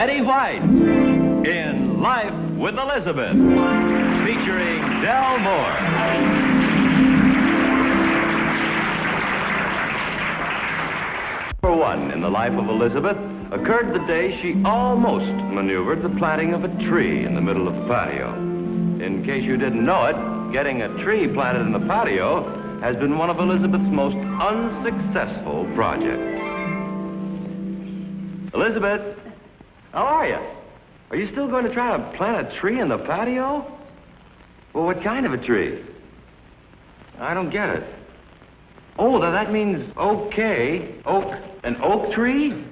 Betty White in Life with Elizabeth, featuring Del Moore. Number one in the life of Elizabeth occurred the day she almost maneuvered the planting of a tree in the middle of the patio. In case you didn't know it, getting a tree planted in the patio has been one of Elizabeth's most unsuccessful projects. Elizabeth, how are you? Are you still going to try to plant a tree in the patio? Well, what kind of a tree? I don't get it. Oh, that means okay. Oak, an oak tree?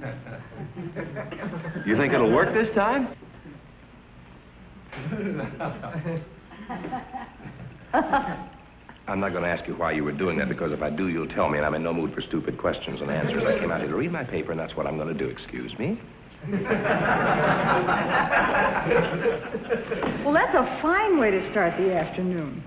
You think it'll work this time? I'm not going to ask you why you were doing that, because if I do, you'll tell me, and I'm in no mood for stupid questions and answers. I came out here to read my paper, and that's what I'm going to do. Excuse me. Well, that's a fine way to start the afternoon.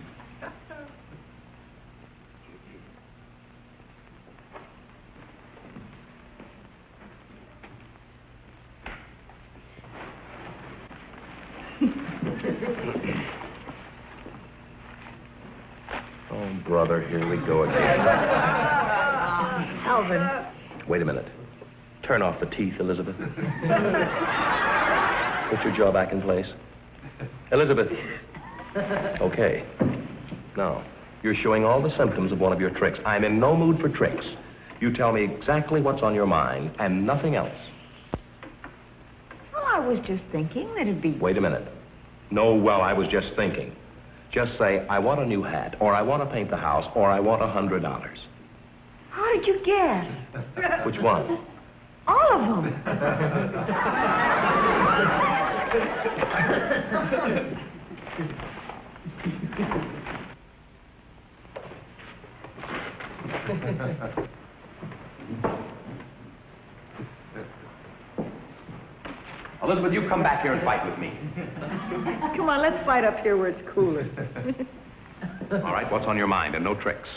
Oh, brother, here we go again. Alvin. Wait a minute. Turn off the teeth, Elizabeth. Put your jaw back in place. Elizabeth. Okay. Now, you're showing all the symptoms of one of your tricks. I'm in no mood for tricks. You tell me exactly what's on your mind and nothing else. Well, I was just thinking that it'd be... Wait a minute. No, well, I was just thinking. Just say, I want a new hat, or I want to paint the house, or I want $100. How did you guess? Which one? All of them. Elizabeth, you come back here and fight with me. Come on, let's fight up here where it's cooler. All right, what's on your mind, and no tricks?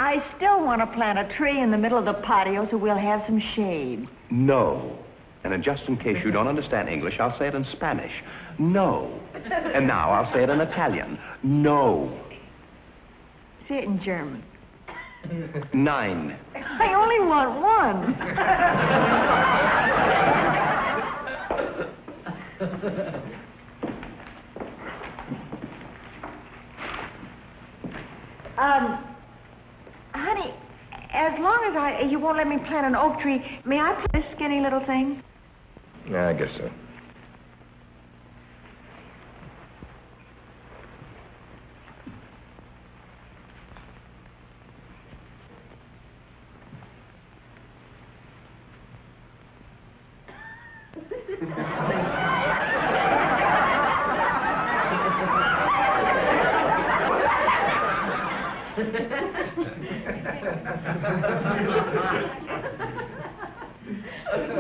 I still want to plant a tree in the middle of the patio so we'll have some shade. No. And then just in case you don't understand English, I'll say it in Spanish. No. And now I'll say it in Italian. No. Say it in German. 9. I only want one. Honey, as long as you won't let me plant an oak tree, may I plant this skinny little thing? Yeah, I guess so.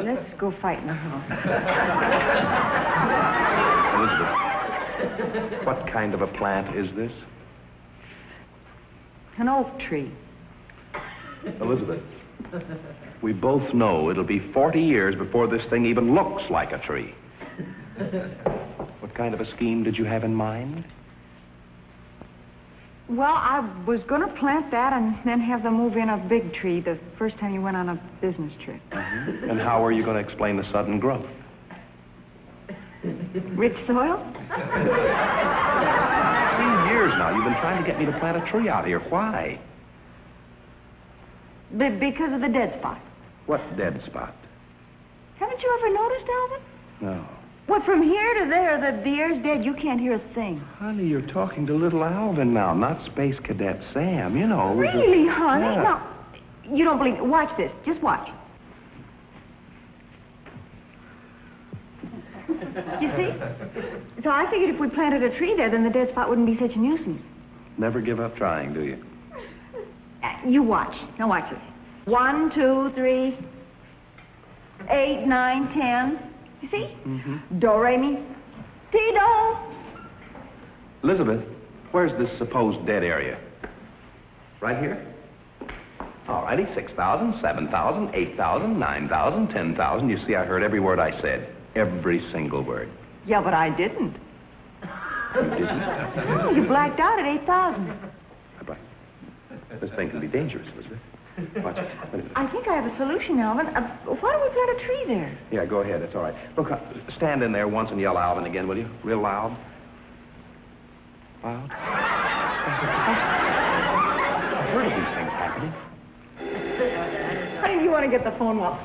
Let's go fight in the house. Elizabeth, what kind of a plant is this? An oak tree. Elizabeth, we both know it'll be 40 years before this thing even looks like a tree. What kind of a scheme did you have in mind? Well, I was going to plant that and then have them move in a big tree the first time you went on a business trip. Mm-hmm. And how are you going to explain the sudden growth? Rich soil? 3 years now, you've been trying to get me to plant a tree out here. Why? Because of the dead spot. What dead spot? Haven't you ever noticed, Alvin? No. What, from here to there, the air's dead. You can't hear a thing. Honey, you're talking to little Alvin now, not Space Cadet Sam, you know. Really, honey? Yeah. No, you don't believe it. Watch this. Just watch. You see? So I figured if we planted a tree there, then the dead spot wouldn't be such a nuisance. Never give up trying, do you? You watch. Now watch this. 1, 2, 3, 8, 9, 10. You see? Mm-hmm. Do, re, mi, ti, do. Elizabeth, where's this supposed dead area? Right here? All righty, 6,000, 7,000, 8,000, 9,000, 10,000. You see, I heard every word I said. Every single word. Yeah, but I didn't. You didn't? No, you blacked out at 8,000. This thing can be dangerous, Elizabeth. Watch it. Wait a minute. I think I have a solution, Alvin. Why don't we plant a tree there? Yeah, go ahead. That's all right. Look, stand in there once and yell Alvin again, will you? Real loud. Loud. I've heard of these things happening. Honey, do you want to get the phone up?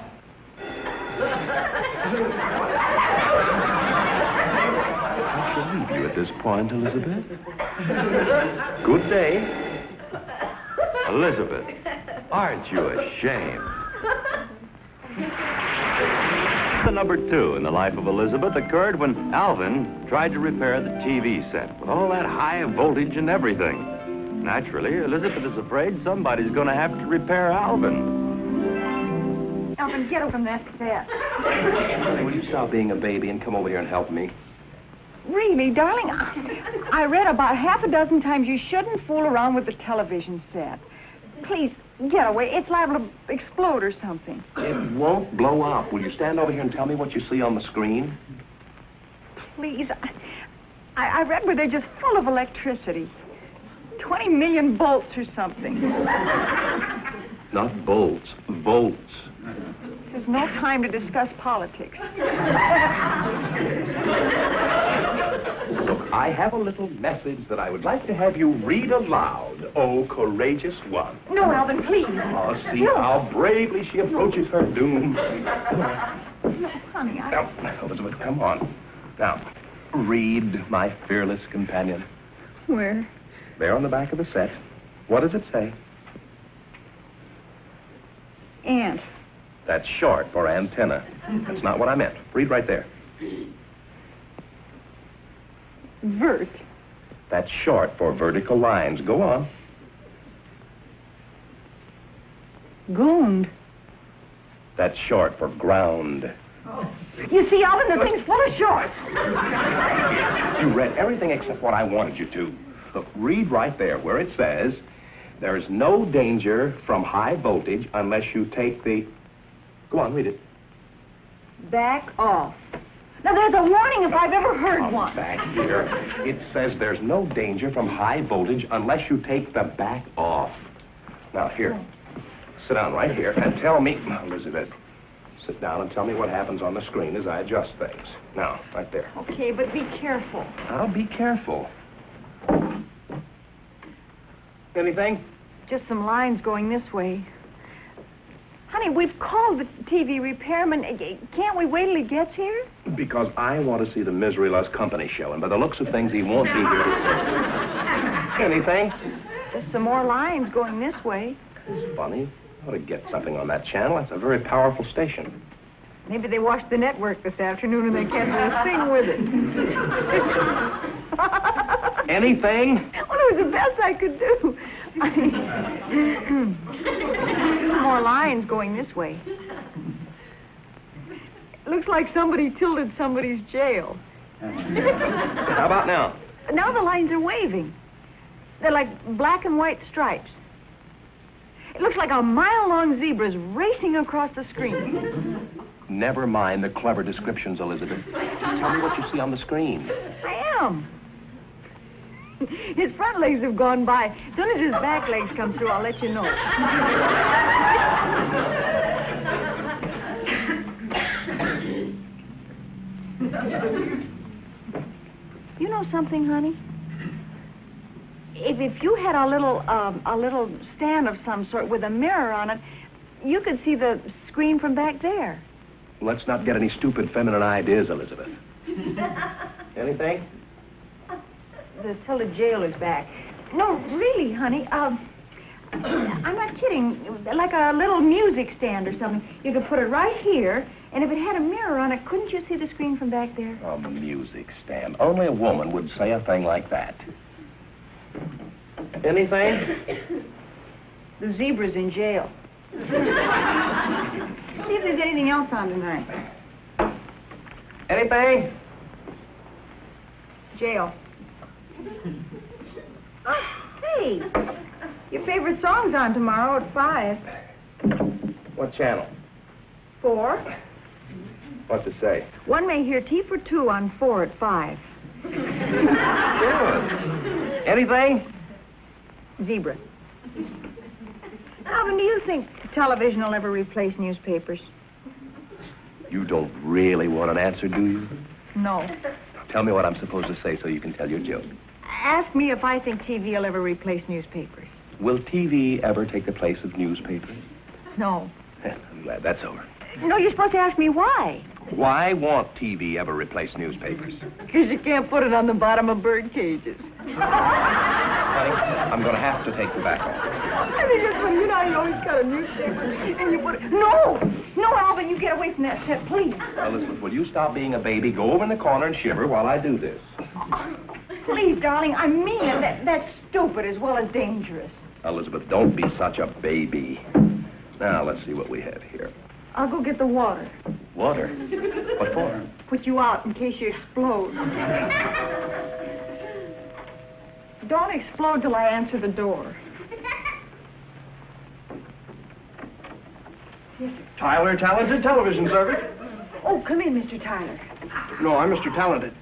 I shall leave you at this point, Elizabeth. Good day. Elizabeth, aren't you ashamed? The number 2 in the life of Elizabeth occurred when Alvin tried to repair the TV set with all that high voltage and everything. Naturally, Elizabeth is afraid somebody's going to have to repair Alvin. Alvin, get away from that set. Will you stop being a baby and come over here and help me? Really, darling, I read about half a dozen times you shouldn't fool around with the television set. Please, get away. It's liable to explode or something. It won't blow up. Will you stand over here and tell me what you see on the screen? Please, I read where they're just full of electricity. 20 million volts or something. Not bolts, volts. There's no time to discuss politics. Look, I have a little message that I would like to have you read aloud. Oh, courageous one. No, Alvin, please. Oh, see how bravely she approaches her doom. No, honey, Now, Elizabeth, come on. Now, read, my fearless companion. Where? There on the back of the set. What does it say? Ant. That's short for antenna. That's not what I meant. Read right there. Vert. That's short for vertical lines. Go on. Goond. That's short for ground. You see, Alvin, the thing's full of shorts. You read everything except what I wanted you to. Look, read right there where it says, there's no danger from high voltage unless you take the... Go on, read it. Back off. Now, there's a warning if I've ever heard one. Back here. It says there's no danger from high voltage unless you take the back off. Now, here. Sit down right here and tell me... Elizabeth, sit down and tell me what happens on the screen as I adjust things. Now, right there. Okay, but be careful. I'll be careful. Anything? Just some lines going this way. Honey, we've called the TV repairman. Can't we wait till he gets here? Because I want to see the misery-less company show, and by the looks of things, he won't be here. Anything? Just some more lines going this way. It's funny. I ought to get something on that channel. That's a very powerful station. Maybe they watched the network this afternoon and they can't do a thing with it. Anything? Well, it was the best I could do. More lines going this way. Looks like somebody tilted somebody's jail. How about now? Now the lines are waving. They're like black and white stripes. It looks like a mile-long zebra's racing across the screen. Never mind the clever descriptions, Elizabeth. Tell me what you see on the screen. I am. His front legs have gone by. As soon as his back legs come through, I'll let you know. You know something, honey? If you had a little stand of some sort with a mirror on it, you could see the screen from back there. Let's not get any stupid feminine ideas, Elizabeth. Anything? The tilted jail is back. No, really, honey. I'm not kidding. Like a little music stand or something. You could put it right here, and if it had a mirror on it, couldn't you see the screen from back there? A music stand. Only a woman would say a thing like that. Anything? The zebra's in jail. See if there's anything else on tonight. Anything? Jail. Hey, Your favorite song's on tomorrow at 5. What channel? 4. What's it say? One may hear Tea for Two on 4 at 5. Good. Anything? Zebra. Alvin, do you think television will ever replace newspapers? You don't really want an answer, do you? No. Tell me what I'm supposed to say so you can tell your joke. Ask me if I think TV will ever replace newspapers. Will TV ever take the place of newspapers? No. I'm glad that's over. No, you're supposed to ask me why. Why won't TV ever replace newspapers? Because you can't put it on the bottom of bird cages. Honey, I'm going to have to take the back off. I think that's funny. You know, you always got a newspaper and you put it... No! No, Alvin, you get away from that set, please. Now, Elizabeth, will you stop being a baby, go over in the corner and shiver while I do this? Please, darling, I mean it. That's stupid as well as dangerous. Elizabeth, don't be such a baby. Now, let's see what we have here. I'll go get the water. Water? What for? Put you out in case you explode. Don't explode till I answer the door. Yes, sir. Tyler, Talented Television Service. Oh, come in, Mr. Tyler. No, I'm Mr. Talented.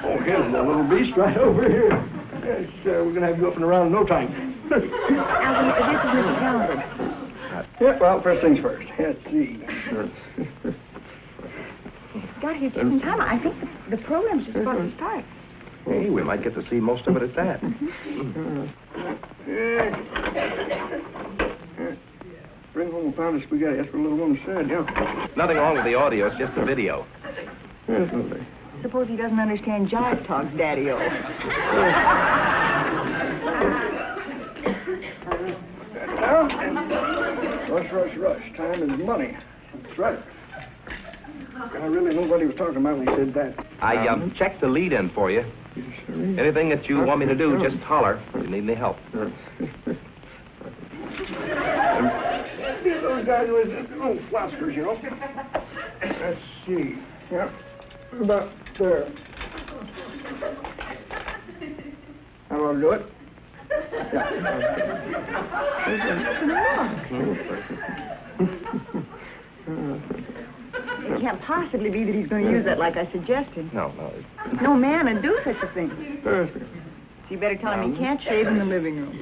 Oh, here's the little beast right over here. Yes, we're going to have you up and around in no time. Alvin, this is Mr. Talented. Yeah, well, first things first. Let's see. Got here just in time. I think the program's just about to start. Hey, we might get to see most of it at that. Bring home a pound of spaghetti. That's what the little woman said, yeah. Nothing wrong with the audio, it's just the video. Yes, lovely. Suppose he doesn't understand jive talk, Daddy-o. Rush, rush, rush. Time is money. That's right. I really know what he was talking about when he said that. I checked the lead in for you. Anything that you want me to do, just holler. If you need any help. Those guys was philosophers, you know. Let's see. Yeah. About there. How do I do it? It can't possibly be that he's going to use that like I suggested. No. No man would do such a thing. So you better tell him he can't shave in the living room.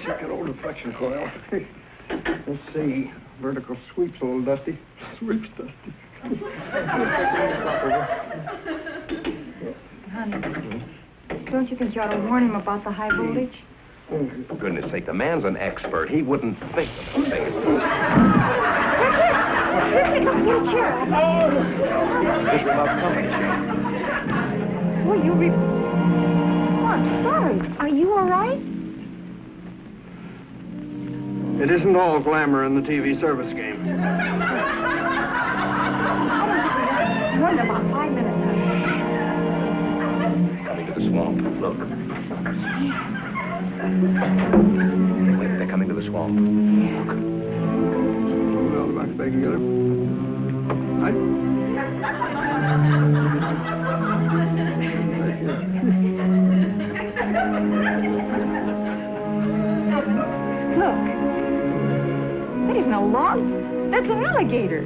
Check that old deflection coil. Let's see. Vertical sweep's a little dusty. Sweep's dusty. Honey, don't you think you ought to warn him about the high voltage? For goodness sake, the man's an expert. He wouldn't think of those things. Just about company. Well, oh, I'm sorry. Are you all right? It isn't all glamour in the TV service game. More than about 5 minutes. Coming to the swamp. Look. Wait, they're coming to the swamp. Well, back together. Look. That isn't a log. That's an alligator.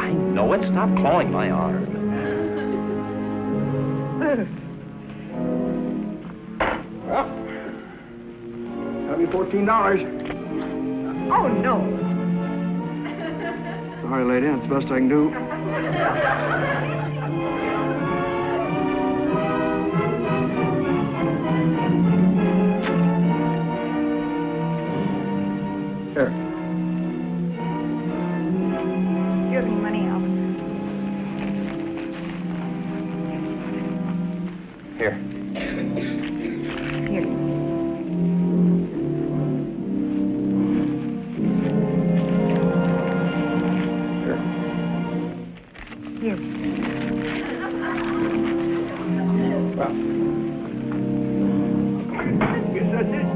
I know it. Stop clawing my arm. Well, have you $14? Oh, no. Sorry, lady. That's the best I can do. Here. Do you have any money, Alvin? Here. Here. Here. Well, guess that's it.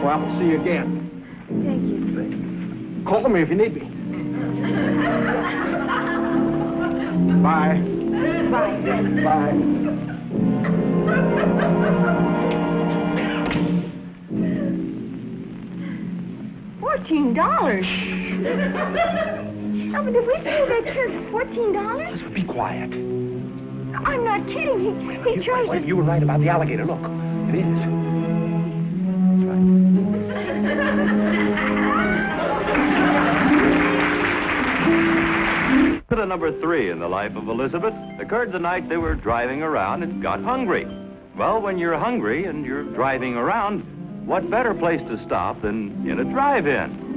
Well, we'll see you again. Thank you. Call me if you need me. Bye. Bye. Bye. $14. Oh, but did we pay that church $14? Elizabeth, be quiet. I'm not kidding. He charged us. You were right about the alligator. Look, it is. Incident number 3 in the life of Elizabeth occurred the night they were driving around and got hungry. Well, when you're hungry and you're driving around, what better place to stop than in a drive-in?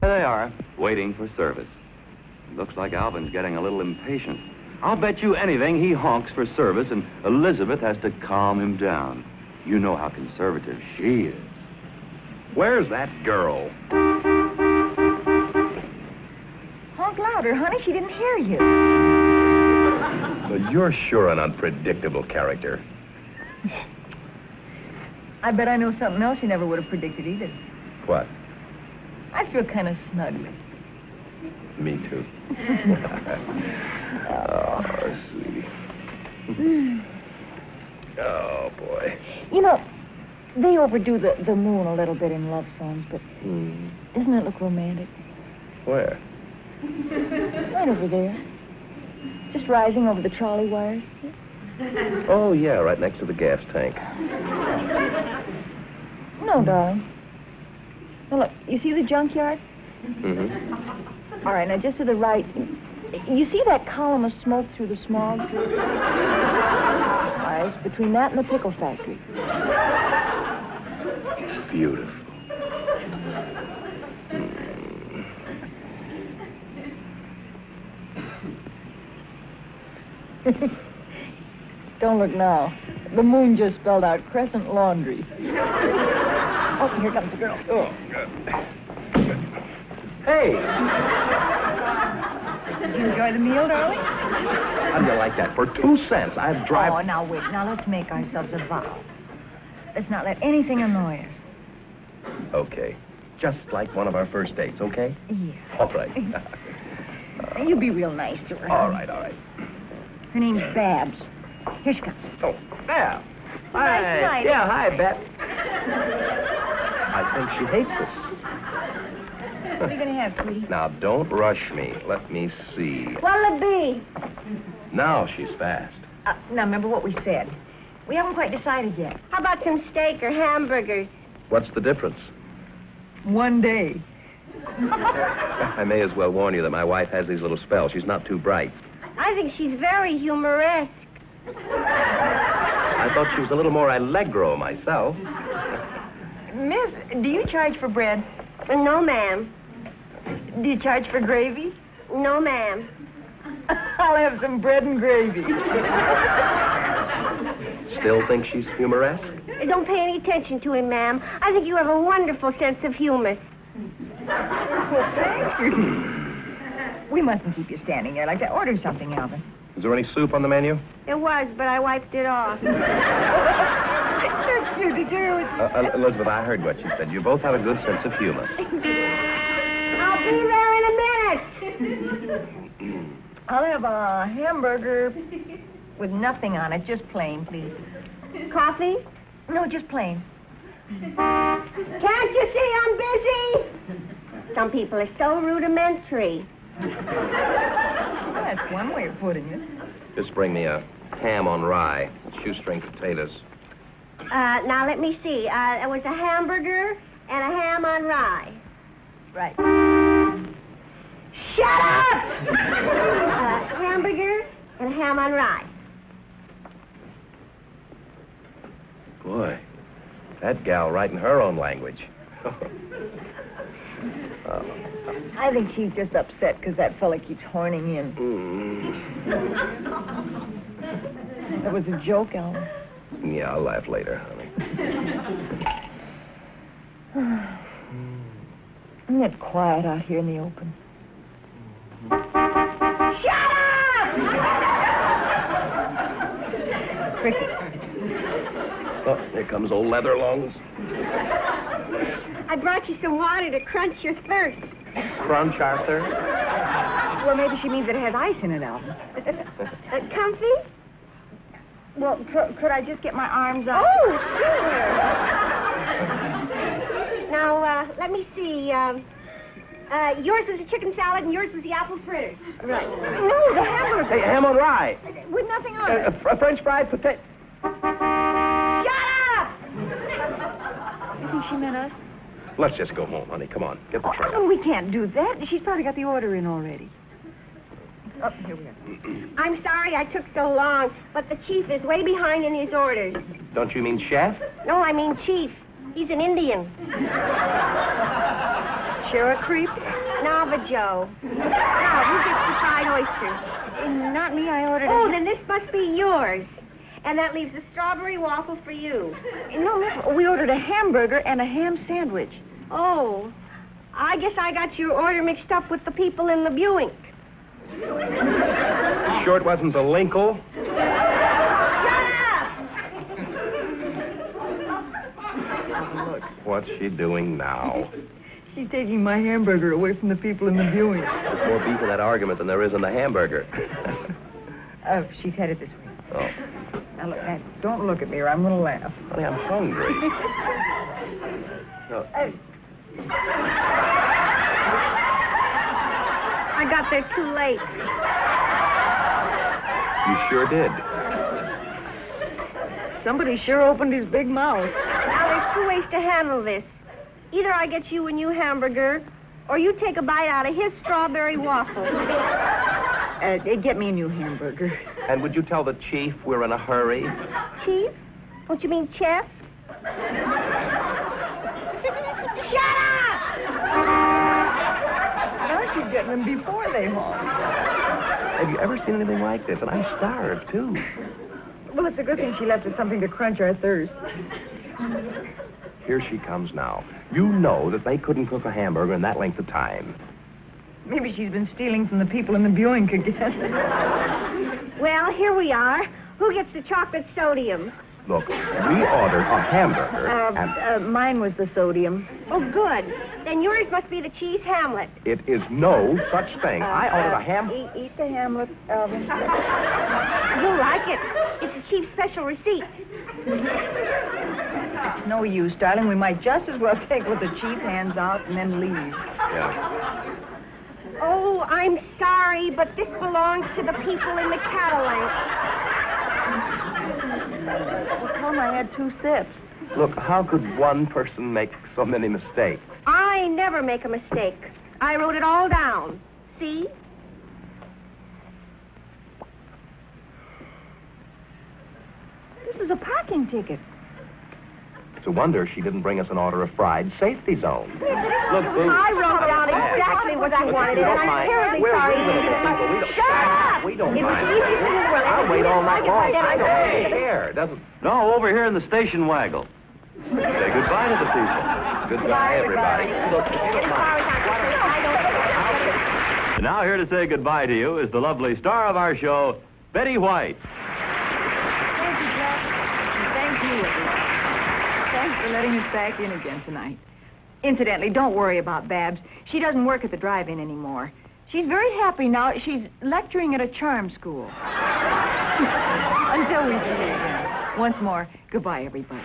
There they are, waiting for service. It looks like Alvin's getting a little impatient. I'll bet you anything he honks for service, and Elizabeth has to calm him down. You know how conservative she is. Where's that girl? Honk louder, honey. She didn't hear you. Well, you're sure an unpredictable character. I bet I know something else you never would have predicted either. What? I feel kind of snug. Me too. Oh, sweetie. Oh, boy. You know, they overdo the moon a little bit in love songs, but doesn't it look romantic? Where? Right over there. Just rising over the trolley wires. Oh, yeah, right next to the gas tank. No, darling. Now, look, you see the junkyard? Mm-hmm. All right, now, just to the right. You see that column of smoke through the smog? It's between that and the pickle factory. Beautiful. Don't look now. The moon just spelled out Crescent Laundry. Oh, here comes the girl. Oh, hey! Did you enjoy the meal, darling? How do you like that? For 2 cents, I'd drive... Oh, now, wait. Now, let's make ourselves a vow. Let's not let anything annoy us. Okay. Just like one of our first dates, okay? Yeah. All right. You be real nice to her. All right, all right. Her name's Babs. Here she comes. Oh, Beth. Nice night. Yeah, hi, Beth. I think she hates us. What are you going to have, sweetie? Now, don't rush me. Let me see. What'll it be? Now she's fast. Now, remember what we said. We haven't quite decided yet. How about some steak or hamburgers? What's the difference? One day. I may as well warn you that my wife has these little spells. She's not too bright. I think she's very humoresque. I thought she was a little more allegro myself. Miss, do you charge for bread? No, ma'am. Do you charge for gravy? No, ma'am. I'll have some bread and gravy. Still think she's humoresque? Don't pay any attention to him, ma'am. I think you have a wonderful sense of humor. Well, thank you. We mustn't keep you standing there like that. Order something, Alvin. Is there any soup on the menu? There was, but I wiped it off. That's cute to do. Elizabeth, I heard what you said. You both have a good sense of humor. I'll be there in a minute. I'll have a hamburger with nothing on it. Just plain, please. Coffee? No, just plain. Can't you see I'm busy? Some people are so rudimentary. Well, that's one way of putting it. Just bring me a ham on rye, shoestring potatoes. Now, let me see. There was a hamburger and a ham on rye. Right. Shut up! Hamburger and a ham on rye. Boy, that gal writing her own language. I think she's just upset because that fella keeps horning in. That was a joke, Alvin. Yeah, I'll laugh later, honey. Isn't it quiet out here in the open? Shut up! Cricket. Oh, here comes old Leatherlungs. I brought you some water to crunch your thirst. Crunch, Arthur. Well, maybe she means it has ice in it, Alvin. Comfy? Well, could I just get my arms up? Oh, sure. Now, let me see. Yours was the chicken salad and yours was the apple fritters. Right. No, the hamburger. Hey, ham on rye. With nothing on it. French fried potato. Shut up! You think she meant us? Let's just go home, honey. Come on. Get the tray Oh, up. we can't do that. She's probably got the order in already. Oh, here we are. I'm sorry I took so long, but the chief is way behind in his orders. Don't you mean chef? No, I mean chief. He's an Indian. Share a creep? Navajo. Now, who gets the fried oysters? Not me. I ordered. Oh, then this must be yours. And that leaves a strawberry waffle for you. No, we ordered a hamburger and a ham sandwich. Oh, I guess I got your order mixed up with the people in the Buick. Sure it wasn't the Linkle? Look, what's she doing now? She's taking my hamburger away from the people in the viewing. There's more beef in that argument than there is in the hamburger. She's headed this way. Oh, Now, look, don't look at me or I'm going to laugh. honey, I'm hungry. No. I got there too late. You sure did. Somebody sure opened his big mouth. Now, there's two ways to handle this. Either I get you a new hamburger, or you take a bite out of his strawberry waffle. Get me a new hamburger. And would you tell the chief we're in a hurry? Chief? Don't you mean chef? Shut up! Now she's getting them before they honk. Have you ever seen anything like this? And I'm starved, too. Well, it's a good thing she left us something to quench our thirst. Here she comes now. You know that they couldn't cook a hamburger in that length of time. Maybe she's been stealing from the people in the viewing again. Well, here we are. Who gets the chocolate sodium? Look, we ordered a hamburger and... Mine was the sodium. Oh, good. Then yours must be the cheese hamlet. It is no such thing. I ordered a ham... Eat the hamlet, Alvin. You'll like it. It's a chief's special receipt. It's no use, darling. We might just as well take what the chief hands out and then leave. Yeah. Oh, I'm sorry, but this belongs to the people in the Cadillac. Tell them I had 2 sips. Look, how could one person make so many mistakes? I never make a mistake. I wrote it all down. See? This is a parking ticket. It's a wonder she didn't bring us an order of fried safety zone. Look, Boo. I wrote down exactly what I wanted, and I'm terribly sorry. Shut up! We don't It was mind. the easiest thing in the world. I'll wait all night long. I don't Hey. care. Doesn't... No, over here in the station waggle. Say goodbye to the people. Goodbye, everybody. Look, if you don't mind. And now here to say goodbye to you is the lovely star of our show, Betty White. Thank you, Jack. And thank you, everyone. Thanks for letting us back in again tonight. Incidentally, don't worry about Babs. She doesn't work at the drive-in anymore. She's very happy now. She's lecturing at a charm school. Until we see you again. Once more, goodbye, everybody.